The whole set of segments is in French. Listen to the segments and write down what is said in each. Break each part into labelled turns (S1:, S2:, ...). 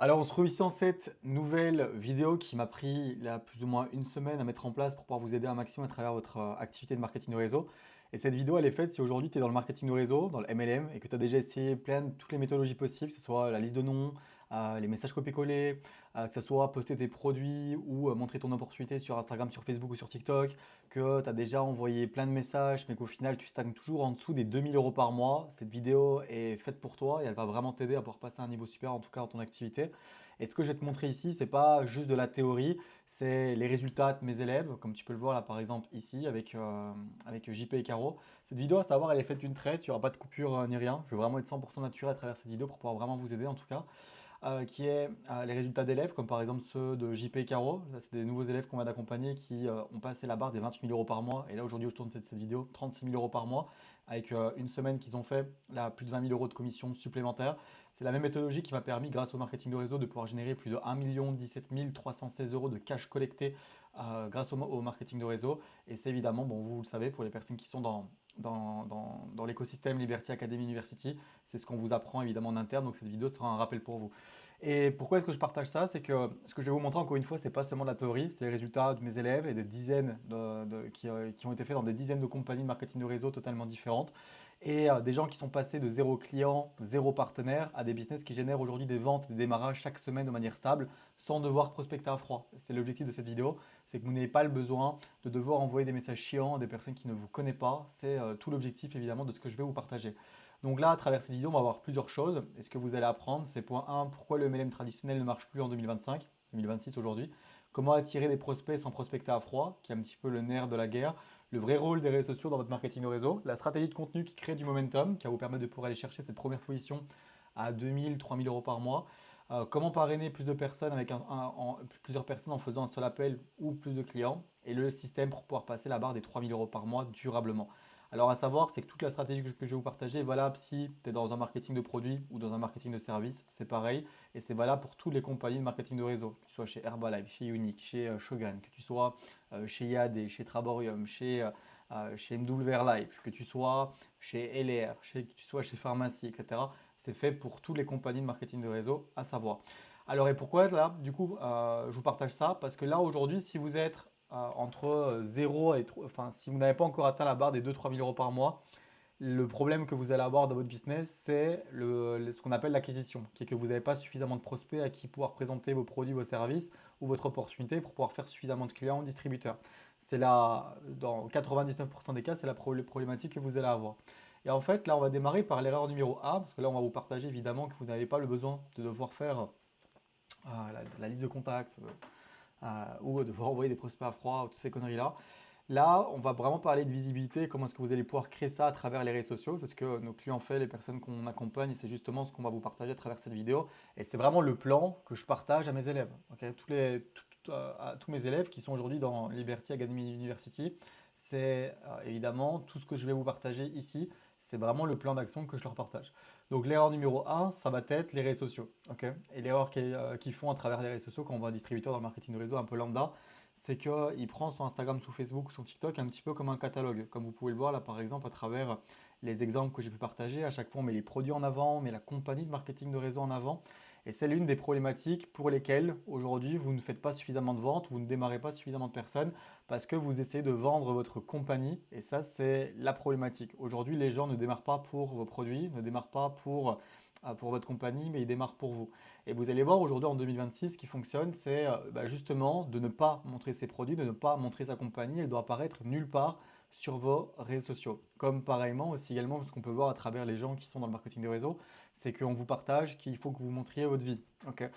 S1: Alors, on se retrouve ici en cette nouvelle vidéo qui m'a pris là, plus ou moins une semaine à mettre en place pour pouvoir vous aider un maximum à travers votre activité de marketing de réseau. Et cette vidéo, elle est faite si aujourd'hui tu es dans le marketing de réseau, dans le MLM, et que tu as déjà essayé toutes les méthodologies possibles, que ce soit la liste de noms, les messages copier-coller, que ce soit poster tes produits ou montrer ton opportunité sur Instagram, sur Facebook ou sur TikTok, que tu as déjà envoyé plein de messages, mais qu'au final tu stagnes toujours en dessous des 2 000 € par mois. Cette vidéo est faite pour toi et elle va vraiment t'aider à pouvoir passer à un niveau super, en tout cas dans ton activité. Et ce que je vais te montrer ici, c'est pas juste de la théorie, c'est les résultats de mes élèves, comme tu peux le voir là par exemple ici avec JP et Caro. Cette vidéo, à savoir, elle est faite d'une traite, il n'y aura pas de coupure ni rien. Je veux vraiment être 100% naturel à travers cette vidéo pour pouvoir vraiment vous aider en tout cas. Qui est les résultats d'élèves, comme par exemple ceux de JP et Caro. Là, c'est des nouveaux élèves qu'on va d'accompagner qui ont passé la barre des 28 000 € par mois. Et là, aujourd'hui, je tourne cette vidéo, 36 000 € par mois, avec une semaine qu'ils ont fait, là, plus de 20 000 € de commissions supplémentaires. C'est la même méthodologie qui m'a permis, grâce au marketing de réseau, de pouvoir générer plus de 1 17 316 € de cash collecté grâce au marketing de réseau. Et c'est évidemment, bon, vous le savez, pour les personnes qui sont dans l'écosystème Liberty Academy University, c'est ce qu'on vous apprend évidemment en interne. Donc cette vidéo sera un rappel pour vous. Et pourquoi est-ce que je partage ça? C'est que ce que je vais vous montrer encore une fois, c'est pas seulement de la théorie, c'est les résultats de mes élèves et des dizaines qui ont été faits dans des dizaines de compagnies de marketing de réseau totalement différentes. Et des gens qui sont passés de zéro client, zéro partenaire à des business qui génèrent aujourd'hui des ventes, des démarrages chaque semaine de manière stable sans devoir prospecter à froid. C'est l'objectif de cette vidéo, c'est que vous n'ayez pas le besoin de devoir envoyer des messages chiants à des personnes qui ne vous connaissent pas. C'est tout l'objectif évidemment de ce que je vais vous partager. Donc là, à travers cette vidéo, on va voir plusieurs choses. Et ce que vous allez apprendre, c'est point 1, pourquoi le MLM traditionnel ne marche plus en 2025, 2026 aujourd'hui. Comment attirer des prospects sans prospecter à froid, qui est un petit peu le nerf de la guerre. Le vrai rôle des réseaux sociaux dans votre marketing de réseau. La stratégie de contenu qui crée du momentum, qui va vous permettre de pouvoir aller chercher cette première position à 2 000, 3 000 € par mois. Comment parrainer plus de personnes avec plusieurs personnes en faisant un seul appel ou plus de clients. Et le système pour pouvoir passer la barre des 3 000 € par mois durablement. Alors à savoir, c'est que toute la stratégie que je vais vous partager est valable si tu es dans un marketing de produits ou dans un marketing de services, c'est pareil. Et c'est valable pour toutes les compagnies de marketing de réseau, que tu sois chez Herbalife, chez Unique, chez Shogun, que tu sois chez Yade, chez Traborium, chez MW Life, que tu sois chez LR, que tu sois chez Pharmacie, etc. C'est fait pour toutes les compagnies de marketing de réseau, à savoir. Alors et pourquoi là, du coup, je vous partage ça? Parce que là aujourd'hui, si vous êtes entre 0 et enfin, si vous n'avez pas encore atteint la barre des 2 3 000 € par mois, le problème que vous allez avoir dans votre business, c'est ce qu'on appelle l'acquisition, qui est que vous n'avez pas suffisamment de prospects à qui pouvoir présenter vos produits, vos services ou votre opportunité pour pouvoir faire suffisamment de clients, distributeurs. C'est là, dans 99% des cas, c'est la problématique que vous allez avoir. Et en fait, là, on va démarrer par l'erreur numéro 1, parce que là, on va vous partager évidemment que vous n'avez pas le besoin de devoir faire la liste de contacts, ou de devoir envoyer des prospects à froid, toutes ces conneries-là. Là, on va vraiment parler de visibilité, comment est-ce que vous allez pouvoir créer ça à travers les réseaux sociaux. C'est ce que nos clients font, les personnes qu'on accompagne, et c'est justement ce qu'on va vous partager à travers cette vidéo. Et c'est vraiment le plan que je partage à mes élèves. Ok, à tous mes élèves qui sont aujourd'hui dans Liberty Academy University, c'est évidemment tout ce que je vais vous partager ici. C'est vraiment le plan d'action que je leur partage. Donc l'erreur numéro 1, ça va être les réseaux sociaux. Ok, et l'erreur qu'ils font à travers les réseaux sociaux quand on voit un distributeur dans le marketing de réseau un peu lambda, c'est qu'il prend son Instagram, son Facebook ou son TikTok un petit peu comme un catalogue. Comme vous pouvez le voir là par exemple à travers les exemples que j'ai pu partager. À chaque fois on met les produits en avant, on met la compagnie de marketing de réseau en avant. Et c'est l'une des problématiques pour lesquelles aujourd'hui vous ne faites pas suffisamment de ventes, vous ne démarrez pas suffisamment de personnes parce que vous essayez de vendre votre compagnie. Et ça c'est la problématique. Aujourd'hui les gens ne démarrent pas pour vos produits, ne démarrent pas pour votre compagnie, mais ils démarrent pour vous. Et vous allez voir aujourd'hui en 2026, ce qui fonctionne, c'est justement de ne pas montrer ses produits, de ne pas montrer sa compagnie. Elle doit apparaître nulle part sur vos réseaux sociaux. Comme pareillement aussi également, ce qu'on peut voir à travers les gens qui sont dans le marketing de réseau, c'est qu'on vous partage qu'il faut que vous montriez votre vie. Ok,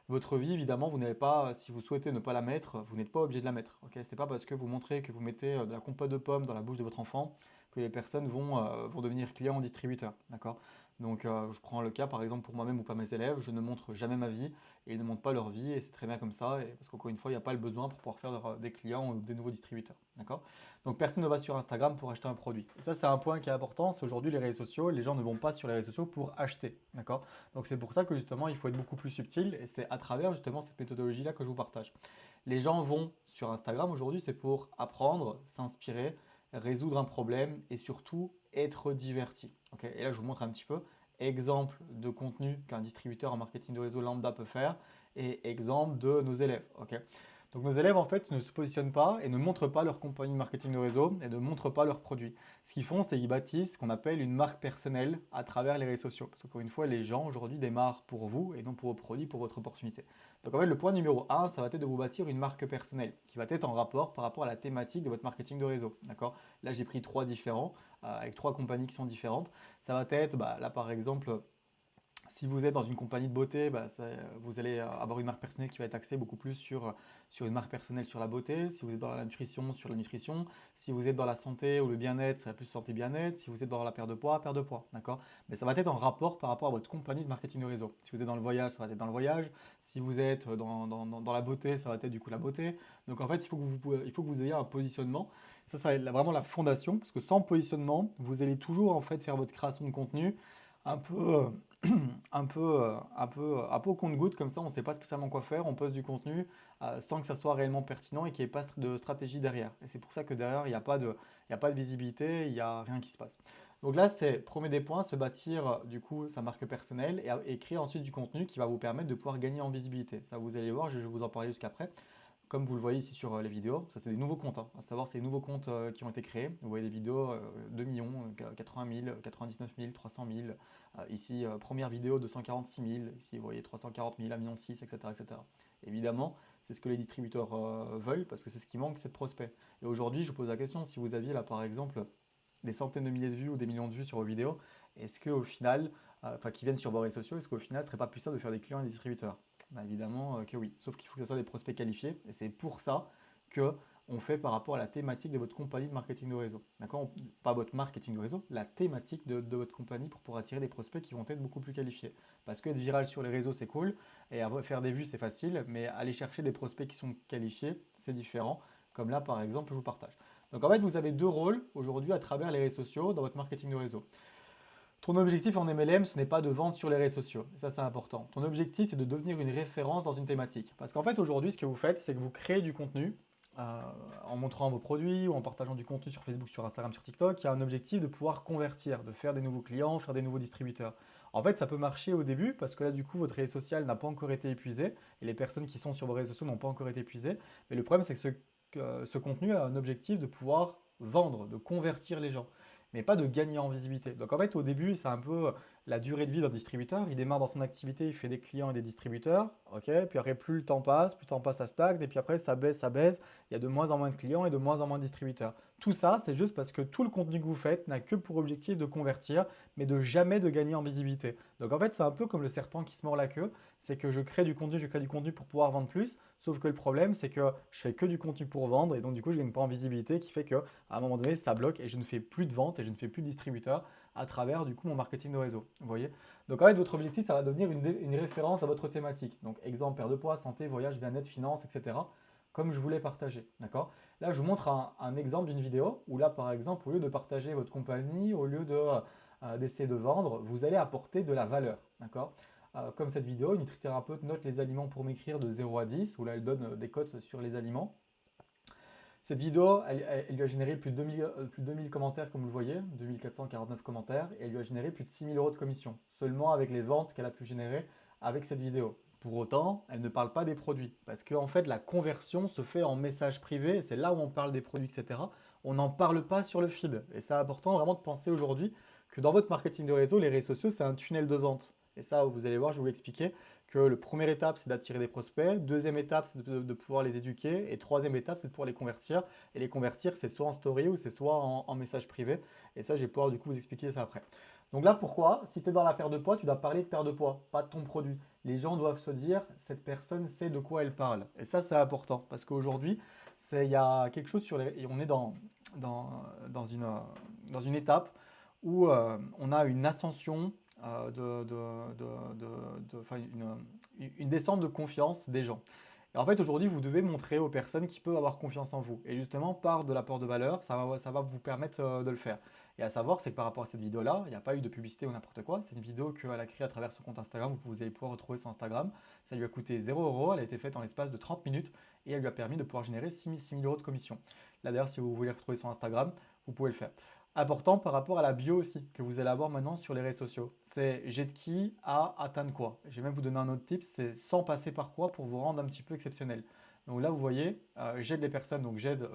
S1: votre vie, évidemment, vous n'avez pas, si vous souhaitez ne pas la mettre, vous n'êtes pas obligé de la mettre. Ok, c'est pas parce que vous montrez que vous mettez de la compote de pommes dans la bouche de votre enfant que les personnes vont devenir clients ou distributeurs. D'accord? Donc, je prends le cas par exemple pour moi-même ou pas mes élèves, je ne montre jamais ma vie et ils ne montrent pas leur vie et c'est très bien comme ça, parce qu'encore une fois, il n'y a pas le besoin pour pouvoir faire des clients ou des nouveaux distributeurs. D'accord? Donc, personne ne va sur Instagram pour acheter un produit. Et ça, c'est un point qui est important, c'est aujourd'hui les réseaux sociaux, les gens ne vont pas sur les réseaux sociaux pour acheter. D'accord? Donc, c'est pour ça que justement, il faut être beaucoup plus subtil et c'est à travers justement cette méthodologie-là que je vous partage. Les gens vont sur Instagram aujourd'hui, c'est pour apprendre, s'inspirer, résoudre un problème et surtout être diverti. Ok, et là, je vous montre un petit peu exemple de contenu qu'un distributeur en marketing de réseau lambda peut faire et exemple de nos élèves. Ok. Donc nos élèves en fait ne se positionnent pas et ne montrent pas leur compagnie de marketing de réseau et ne montrent pas leurs produits. Ce qu'ils font, c'est qu'ils bâtissent ce qu'on appelle une marque personnelle à travers les réseaux sociaux. Parce qu'encore une fois, les gens aujourd'hui démarrent pour vous et non pour vos produits, pour votre opportunité. Donc en fait, le point numéro un, ça va être de vous bâtir une marque personnelle qui va être en rapport par rapport à la thématique de votre marketing de réseau. D'accord? Là, j'ai pris trois différents avec trois compagnies qui sont différentes. Ça va être, là par exemple, si vous êtes dans une compagnie de beauté, vous allez avoir une marque personnelle qui va être axée beaucoup plus sur une marque personnelle sur la beauté. Si vous êtes dans la nutrition, sur la nutrition. Si vous êtes dans la santé ou le bien-être, ça va plus santé bien-être. Si vous êtes dans la perte de poids, d'accord? Mais ça va être en rapport par rapport à votre compagnie de marketing de réseau. Si vous êtes dans le voyage, ça va être dans le voyage. Si vous êtes dans la beauté, ça va être du coup la beauté. Donc en fait, il faut que vous ayez un positionnement. Ça va être vraiment la fondation, parce que sans positionnement, vous allez toujours en fait faire votre création de contenu un peu, un peu au compte-goutte, comme ça on ne sait pas spécialement quoi faire, on poste du contenu sans que ça soit réellement pertinent et qu'il n'y ait pas de stratégie derrière. Et c'est pour ça que derrière, il y a pas de visibilité, il n'y a rien qui se passe. Donc là, c'est premier des points, se bâtir du coup sa marque personnelle et créer ensuite du contenu qui va vous permettre de pouvoir gagner en visibilité. Ça, vous allez voir, je vais vous en parler jusqu'après. Comme vous le voyez ici sur les vidéos, ça c'est des nouveaux comptes, hein. À savoir c'est des nouveaux comptes qui ont été créés. Vous voyez des vidéos 2 millions, 80 000, 99 000, 300 000. Ici, première vidéo 246 000. Ici, vous voyez 340 000, 1,6 million, etc., etc. Évidemment, c'est ce que les distributeurs veulent parce que c'est ce qui manque, c'est de prospects. Et aujourd'hui, je vous pose la question, si vous aviez là par exemple des centaines de milliers de vues ou des millions de vues sur vos vidéos, est-ce qu'au final, qui viennent sur vos réseaux sociaux, est-ce qu'au final, ce serait pas plus simple de faire des clients et des distributeurs? Évidemment que oui, sauf qu'il faut que ce soit des prospects qualifiés, et c'est pour ça que on fait par rapport à la thématique de votre compagnie de marketing de réseau. D'accord? Pas votre marketing de réseau, la thématique de votre compagnie pour pouvoir attirer des prospects qui vont être beaucoup plus qualifiés. Parce que être viral sur les réseaux, c'est cool, et faire des vues, c'est facile, mais aller chercher des prospects qui sont qualifiés, c'est différent. Comme là, par exemple, je vous partage. Donc en fait, vous avez deux rôles aujourd'hui à travers les réseaux sociaux dans votre marketing de réseau. Ton objectif en MLM, ce n'est pas de vendre sur les réseaux sociaux. Ça, c'est important. Ton objectif, c'est de devenir une référence dans une thématique. Parce qu'en fait, aujourd'hui, ce que vous faites, c'est que vous créez du contenu en montrant vos produits ou en partageant du contenu sur Facebook, sur Instagram, sur TikTok. Il y a un objectif de pouvoir convertir, de faire des nouveaux clients, faire des nouveaux distributeurs. En fait, ça peut marcher au début parce que là, du coup, votre réseau social n'a pas encore été épuisé et les personnes qui sont sur vos réseaux sociaux n'ont pas encore été épuisées. Mais le problème, c'est que ce contenu a un objectif de pouvoir vendre, de convertir les gens, mais pas de gagner en visibilité. Donc en fait, au début, c'est un peu la durée de vie d'un distributeur. Il démarre dans son activité, il fait des clients et des distributeurs, ok. Puis après, plus le temps passe, ça stagne, et puis après, ça baisse, ça baisse. Il y a de moins en moins de clients et de moins en moins de distributeurs. Tout ça, c'est juste parce que tout le contenu que vous faites n'a que pour objectif de convertir, mais de jamais de gagner en visibilité. Donc en fait, c'est un peu comme le serpent qui se mord la queue. C'est que je crée du contenu pour pouvoir vendre plus. Sauf que le problème, c'est que je fais que du contenu pour vendre et donc du coup, je gagne pas en visibilité, qui fait que à un moment donné, ça bloque et je ne fais plus de vente et je ne fais plus de distributeur à travers du coup mon marketing de réseau. Vous voyez? Donc en fait, votre objectif, ça va devenir une référence à votre thématique. Donc exemple, perte de poids, santé, voyage, bien-être, finance, etc. Comme je voulais partager. D'accord? Là, je vous montre un exemple d'une vidéo où là, par exemple, au lieu de partager votre compagnie, au lieu d'essayer de vendre, vous allez apporter de la valeur. D'accord? Comme cette vidéo, une nutrithérapeute note les aliments pour m'écrire de 0 à 10, où là, elle donne des cotes sur les aliments. Cette vidéo, elle lui a généré plus de 2000 commentaires, comme vous le voyez, 2449 commentaires, et elle lui a généré plus de 6000 euros de commission, seulement avec les ventes qu'elle a pu générer avec cette vidéo. Pour autant, elle ne parle pas des produits, parce qu'en fait, la conversion se fait en message privé, et c'est là où on parle des produits, etc. On n'en parle pas sur le feed. Et c'est important vraiment de penser aujourd'hui que dans votre marketing de réseau, les réseaux sociaux, c'est un tunnel de vente. Et ça, vous allez voir, je vais vous l'expliquer, que le première étape, c'est d'attirer des prospects. Deuxième étape, c'est de pouvoir les éduquer. Et troisième étape, c'est de pouvoir les convertir. Et les convertir, c'est soit en story ou c'est soit en message privé. Et ça, je vais pouvoir du coup vous expliquer ça après. Donc là, pourquoi? Si tu es dans la perte de poids, tu dois parler de perte de poids, pas de ton produit. Les gens doivent se dire, cette personne sait de quoi elle parle. Et ça, c'est important. Parce qu'aujourd'hui, il y a quelque chose et on est dans une étape où on a une ascension enfin, une descente de confiance des gens. Et en fait, aujourd'hui, vous devez montrer aux personnes qui peuvent avoir confiance en vous. Et justement, par de l'apport de valeur, ça va vous permettre de le faire. Et à savoir, c'est que par rapport à cette vidéo-là, il n'y a pas eu de publicité ou n'importe quoi. C'est une vidéo qu'elle a créée à travers son compte Instagram. Vous allez pouvoir retrouver son Instagram. Ça lui a coûté 0 euros. Elle a été faite en l'espace de 30 minutes et elle lui a permis de pouvoir générer 6 000 euros de commission. Là, d'ailleurs, si vous voulez retrouver son Instagram, vous pouvez le faire. Important par rapport à la bio aussi, que vous allez avoir maintenant sur les réseaux sociaux. C'est j'ai de qui à atteindre quoi. Je vais même vous donner un autre tip, c'est sans passer par quoi pour vous rendre un petit peu exceptionnel. Donc là, vous voyez, j'aide les personnes, donc j'aide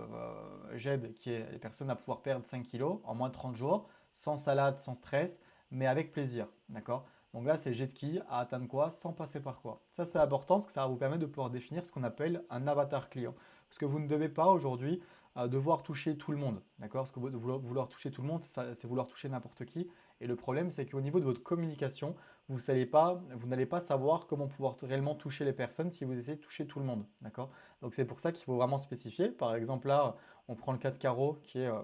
S1: qui est les personnes à pouvoir perdre 5 kilos en moins de 30 jours, sans salade, sans stress, mais avec plaisir. D'accord? Donc là, c'est j'ai de qui à atteindre quoi sans passer par quoi. Ça, c'est important parce que ça va vous permettre de pouvoir définir ce qu'on appelle un avatar client. Parce que vous ne devez pas aujourd'hui devoir toucher tout le monde. D'accord? Parce que vouloir toucher tout le monde, c'est vouloir toucher n'importe qui. Et le problème, c'est qu'au niveau de votre communication, vous n'allez pas savoir comment pouvoir réellement toucher les personnes si vous essayez de toucher tout le monde. D'accord? Donc c'est pour ça qu'il faut vraiment spécifier. Par exemple, là, on prend le cas de Caro, qui est euh,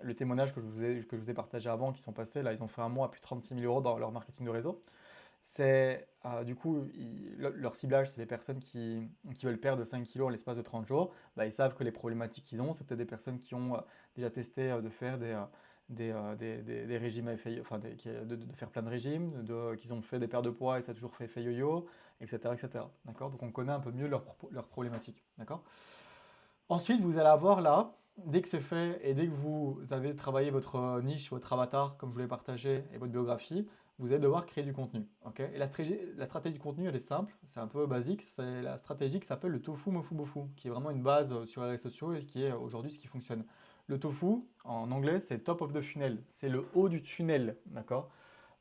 S1: le témoignage que je vous ai partagé avant, qui sont passés. Là, ils ont fait un mois à plus de 36 000 euros dans leur marketing de réseau. C'est du coup, leur ciblage, c'est les personnes qui veulent perdre 5 kilos en l'espace de 30 jours. Bah, ils savent que les problématiques qu'ils ont, c'est peut-être des personnes qui ont déjà testé de faire des régimes à effet, enfin de faire plein de régimes, qu'ils ont fait des pertes de poids et ça a toujours fait effet yo-yo, etc., etc. D'accord? Donc on connaît un peu mieux leurs problématiques. D'accord? Ensuite, vous allez avoir là, dès que c'est fait et dès que vous avez travaillé votre niche, votre avatar, comme je vous l'ai partagé, et votre biographie, vous allez devoir créer du contenu. Ok. Et la stratégie du contenu, elle est simple, c'est un peu basique. C'est la stratégie qui s'appelle le tofu, mofu, bofu, qui est vraiment une base sur les réseaux sociaux et qui est aujourd'hui ce qui fonctionne. Le tofu, en anglais, c'est top of the funnel, c'est le haut du tunnel. D'accord?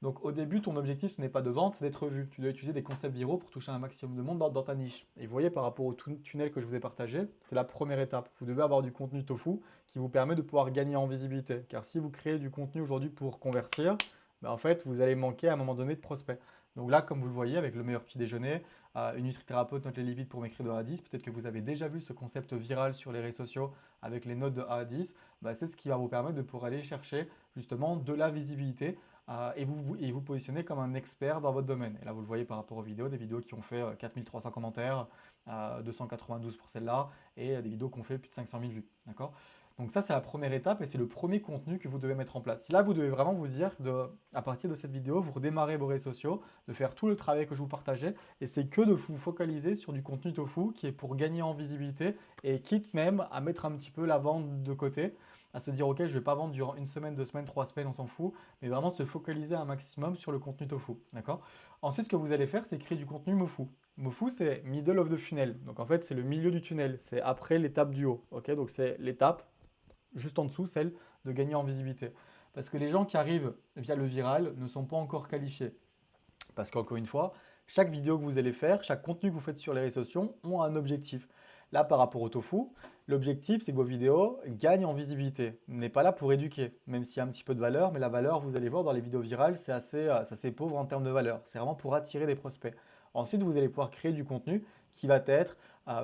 S1: Donc au début, ton objectif, ce n'est pas de vendre, c'est d'être vu. Tu dois utiliser des concepts viraux pour toucher un maximum de monde dans ta niche. Et vous voyez, par rapport au tunnel que je vous ai partagé, c'est la première étape. Vous devez avoir du contenu tofu qui vous permet de pouvoir gagner en visibilité. Car si vous créez du contenu aujourd'hui pour convertir, ben, en fait, vous allez manquer à un moment donné de prospects. Donc là, comme vous le voyez, avec le meilleur petit déjeuner, une nutrithérapeute note les lipides pour m'écrire de 1 à 10, peut-être que vous avez déjà vu ce concept viral sur les réseaux sociaux avec les notes de 1 à 10, ben, c'est ce qui va vous permettre de pouvoir aller chercher justement de la visibilité et vous positionnez comme un expert dans votre domaine. Et là, vous le voyez par rapport aux vidéos, des vidéos qui ont fait 4300 commentaires, 292 pour celle-là, et des vidéos qui ont fait plus de 500 000 vues. D'accord? Donc ça, c'est la première étape et c'est le premier contenu que vous devez mettre en place. Si là, vous devez vraiment vous dire, à partir de cette vidéo, vous redémarrez vos réseaux sociaux, de faire tout le travail que je vous partageais, et c'est que de vous focaliser sur du contenu tofu qui est pour gagner en visibilité, et quitte même à mettre un petit peu la vente de côté, à se dire, ok, je ne vais pas vendre durant une semaine, 2 semaines, 3 semaines, on s'en fout, mais vraiment de se focaliser un maximum sur le contenu tofu. D'accord? Ensuite, ce que vous allez faire, c'est créer du contenu mofu. Mofu, c'est middle of the funnel. Donc en fait, c'est le milieu du tunnel. C'est après l'étape du haut. Ok? Donc c'est l'étape juste en dessous, celle de gagner en visibilité. Parce que les gens qui arrivent via le viral ne sont pas encore qualifiés. Parce qu'encore une fois, chaque vidéo que vous allez faire, chaque contenu que vous faites sur les réseaux sociaux ont un objectif. Là, par rapport au tofu, l'objectif, c'est que vos vidéos gagnent en visibilité. On n'est pas là pour éduquer, même s'il y a un petit peu de valeur, mais la valeur, vous allez voir dans les vidéos virales, c'est assez pauvre en termes de valeur. C'est vraiment pour attirer des prospects. Ensuite, vous allez pouvoir créer du contenu qui va être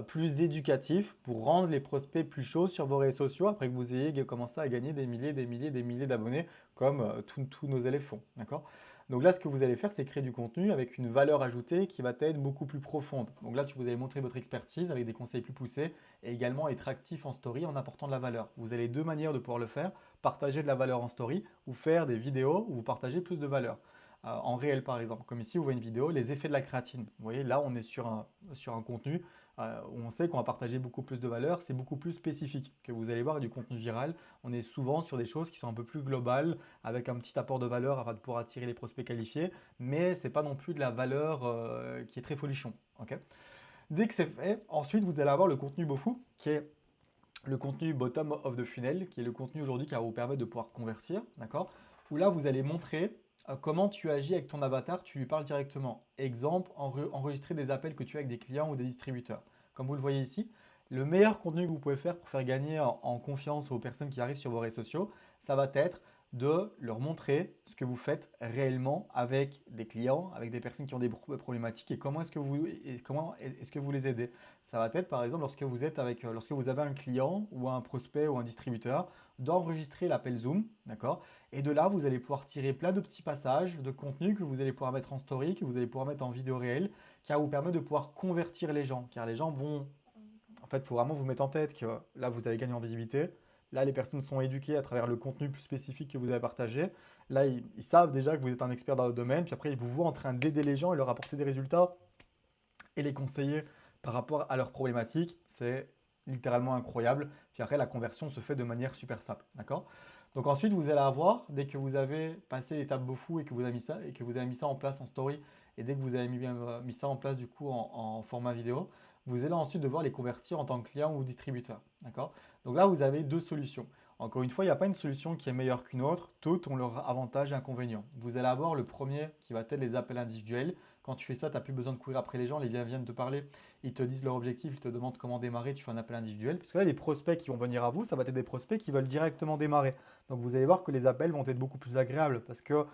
S1: plus éducatif pour rendre les prospects plus chauds sur vos réseaux sociaux après que vous ayez commencé à gagner des milliers d'abonnés comme tous nos élèves font. D'accord? Donc là, ce que vous allez faire, c'est créer du contenu avec une valeur ajoutée qui va être beaucoup plus profonde. Donc là, vous allez montrer votre expertise avec des conseils plus poussés et également être actif en story en apportant de la valeur. Vous avez deux manières de pouvoir le faire, partager de la valeur en story ou faire des vidéos où vous partagez plus de valeur. En réel par exemple, comme ici vous voyez une vidéo, les effets de la créatine. Vous voyez là on est sur un contenu où on sait qu'on va partager beaucoup plus de valeur, c'est beaucoup plus spécifique que vous allez voir du contenu viral. On est souvent sur des choses qui sont un peu plus globales avec un petit apport de valeur afin de pouvoir attirer les prospects qualifiés, mais c'est pas non plus de la valeur qui est très folichon. Ok. Dès que c'est fait, ensuite vous allez avoir le contenu bofu qui est le contenu bottom of the funnel, qui est le contenu aujourd'hui qui va vous permettre de pouvoir convertir, d'accord? Où là, vous allez montrer comment tu agis avec ton avatar, tu lui parles directement. Exemple, enregistrer des appels que tu as avec des clients ou des distributeurs. Comme vous le voyez ici, le meilleur contenu que vous pouvez faire pour faire gagner en confiance aux personnes qui arrivent sur vos réseaux sociaux, ça va être de leur montrer ce que vous faites réellement avec des clients, avec des personnes qui ont des problématiques et comment est-ce que vous les aidez. Ça va être par exemple lorsque vous avez un client ou un prospect ou un distributeur, d'enregistrer l'appel Zoom, d'accord? Et de là, vous allez pouvoir tirer plein de petits passages de contenu que vous allez pouvoir mettre en story, que vous allez pouvoir mettre en vidéo réelle, qui va vous permettre de pouvoir convertir les gens. Car les gens vont, en fait, il faut vraiment vous mettre en tête que là, vous avez gagné en visibilité. Là, les personnes sont éduquées à travers le contenu plus spécifique que vous avez partagé. Là, ils savent déjà que vous êtes un expert dans le domaine. Puis après, ils vous voient en train d'aider les gens et leur apporter des résultats et les conseiller par rapport à leurs problématiques. C'est littéralement incroyable. Puis après, la conversion se fait de manière super simple. D'accord? Donc ensuite, vous allez avoir, dès que vous avez passé l'étape Bofu et que vous avez mis ça en place en story, et dès que vous avez mis ça en place du coup en format vidéo, vous allez ensuite devoir les convertir en tant que client ou distributeur. D'accord? Donc là, vous avez deux solutions. Encore une fois, il n'y a pas une solution qui est meilleure qu'une autre. Toutes ont leurs avantages et inconvénients. Vous allez avoir le premier qui va être les appels individuels. Quand tu fais ça, tu n'as plus besoin de courir après les gens. Les gens viennent te parler, ils te disent leur objectif, ils te demandent comment démarrer. Tu fais un appel individuel. Parce que là, les prospects qui vont venir à vous, ça va être des prospects qui veulent directement démarrer. Donc vous allez voir que les appels vont être beaucoup plus agréables. Parce que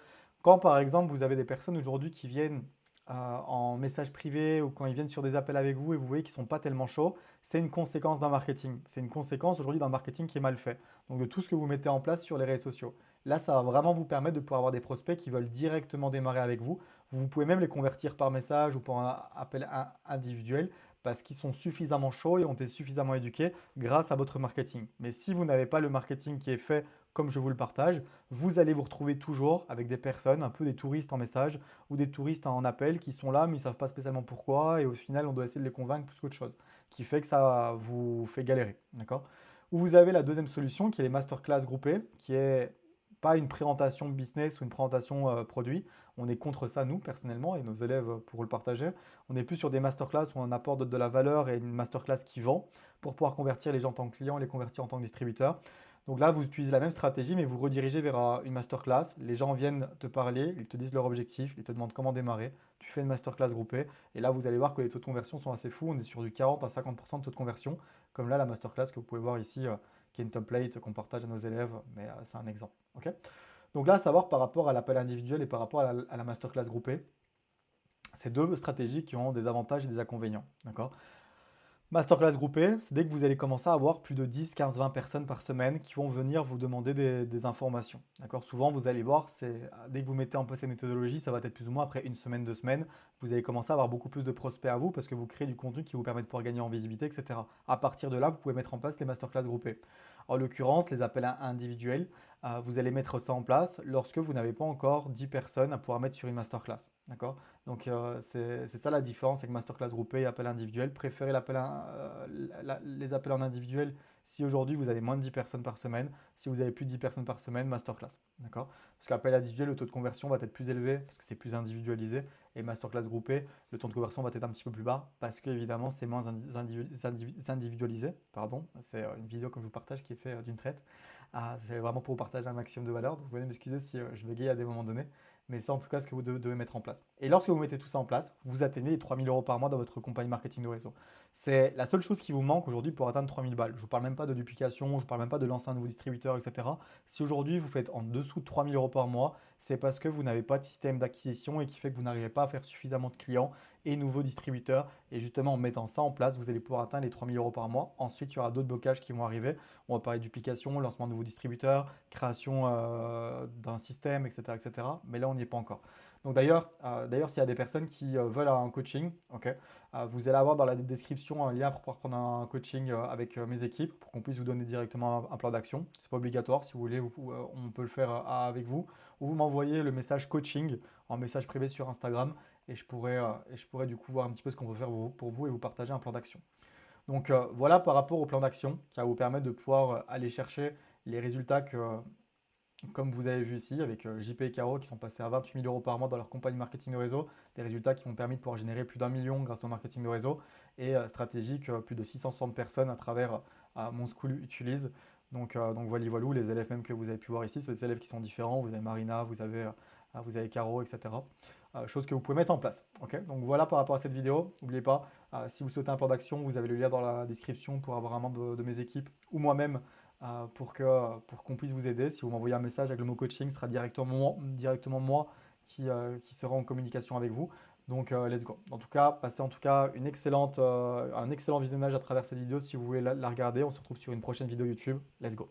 S1: quand par exemple vous avez des personnes aujourd'hui qui viennent en message privé ou quand ils viennent sur des appels avec vous et vous voyez qu'ils ne sont pas tellement chauds, c'est une conséquence d'un marketing. C'est une conséquence aujourd'hui d'un marketing qui est mal fait. Donc de tout ce que vous mettez en place sur les réseaux sociaux. Là, ça va vraiment vous permettre de pouvoir avoir des prospects qui veulent directement démarrer avec vous. Vous pouvez même les convertir par message ou par un appel individuel parce qu'ils sont suffisamment chauds et ont été suffisamment éduqués grâce à votre marketing. Mais si vous n'avez pas le marketing qui est fait comme je vous le partage, vous allez vous retrouver toujours avec des personnes, un peu des touristes en message ou des touristes en appel qui sont là mais ils ne savent pas spécialement pourquoi et au final on doit essayer de les convaincre plus qu'autre chose, qui fait que ça vous fait galérer. D'accord? Ou vous avez la deuxième solution qui est les masterclass groupées, qui est pas une présentation business ou une présentation produit. On est contre ça, nous, personnellement, et nos élèves pourront le partager. On est plus sur des masterclass où on apporte de la valeur et une masterclass qui vend pour pouvoir convertir les gens en tant que clients et les convertir en tant que distributeurs. Donc là, vous utilisez la même stratégie, mais vous redirigez vers une masterclass. Les gens viennent te parler, ils te disent leur objectif, ils te demandent comment démarrer. Tu fais une masterclass groupée, et là, vous allez voir que les taux de conversion sont assez fous. On est sur du 40 à 50% de taux de conversion, comme là, la masterclass que vous pouvez voir ici, qui est une template qu'on partage à nos élèves, mais c'est un exemple. Ok. Donc là, à savoir par rapport à l'appel individuel et par rapport à la masterclass groupée, c'est deux stratégies qui ont des avantages et des inconvénients. D'accord? Masterclass groupée, c'est dès que vous allez commencer à avoir plus de 10, 15, 20 personnes par semaine qui vont venir vous demander des informations. D'accord? Souvent, vous allez voir, dès que vous mettez en place cette méthodologie, ça va être plus ou moins après une semaine, 2 semaines, vous allez commencer à avoir beaucoup plus de prospects à vous parce que vous créez du contenu qui vous permet de pouvoir gagner en visibilité, etc. À partir de là, vous pouvez mettre en place les masterclass groupées. En l'occurrence, les appels individuels, vous allez mettre ça en place lorsque vous n'avez pas encore 10 personnes à pouvoir mettre sur une masterclass. D'accord? Donc c'est ça la différence avec masterclass groupée et appel individuel. Préférez les appels en individuel si aujourd'hui vous avez moins de 10 personnes par semaine. Si vous avez plus de 10 personnes par semaine, masterclass. D'accord? Parce qu'appel individuel, le taux de conversion va être plus élevé parce que c'est plus individualisé. Et masterclass groupée, le taux de conversion va être un petit peu plus bas parce que évidemment c'est moins individualisé. Pardon, c'est une vidéo que je vous partage qui est faite d'une traite. C'est vraiment pour vous partager un maximum de valeur. Donc vous pouvez m'excuser si je bégaye à des moments donnés. Mais c'est en tout cas ce que vous devez mettre en place. Et lorsque vous mettez tout ça en place, vous atteignez les 3 000 euros par mois dans votre campagne marketing de réseau. C'est la seule chose qui vous manque aujourd'hui pour atteindre 3 000 balles. Je ne vous parle même pas de duplication, je ne vous parle même pas de lancer un nouveau distributeur, etc. Si aujourd'hui vous faites en dessous de 3 000 euros par mois, c'est parce que vous n'avez pas de système d'acquisition et qui fait que vous n'arrivez pas à faire suffisamment de clients et nouveaux distributeurs. Et justement, en mettant ça en place, vous allez pouvoir atteindre les 3 000 euros par mois. Ensuite, il y aura d'autres blocages qui vont arriver. On va parler de duplication, lancement de nouveaux distributeurs, création d'un système, etc., etc. Mais là, on n'y est pas encore. Donc d'ailleurs, s'il y a des personnes qui veulent un coaching, ok, vous allez avoir dans la description un lien pour pouvoir prendre un coaching avec mes équipes pour qu'on puisse vous donner directement un plan d'action. C'est pas obligatoire, si vous voulez, on peut le faire avec vous. Ou vous m'envoyez le message coaching en message privé sur Instagram et je pourrais du coup voir un petit peu ce qu'on peut faire pour vous et vous partager un plan d'action. Donc voilà par rapport au plan d'action qui va vous permettre de pouvoir aller chercher les résultats comme vous avez vu ici, avec JP et Caro qui sont passés à 28 000 euros par mois dans leur compagnie marketing de réseau, des résultats qui m'ont permis de pouvoir générer plus d'1 million grâce au marketing de réseau et stratégique, plus de 660 personnes à travers mon school utilise. Donc voilà, voilà, les élèves même que vous avez pu voir ici, c'est des élèves qui sont différents. Vous avez Marina, vous avez Caro, etc. Chose que vous pouvez mettre en place. Ok. Donc voilà par rapport à cette vidéo. N'oubliez pas, si vous souhaitez un plan d'action, vous avez le lien dans la description pour avoir un membre de mes équipes ou moi-même pour qu'on puisse vous aider. Si vous m'envoyez un message avec le mot coaching, ce sera directement moi qui sera en communication avec vous. Donc, let's go. En tout cas, passez en tout cas un excellent visionnage à travers cette vidéo si vous voulez la regarder. On se retrouve sur une prochaine vidéo YouTube. Let's go.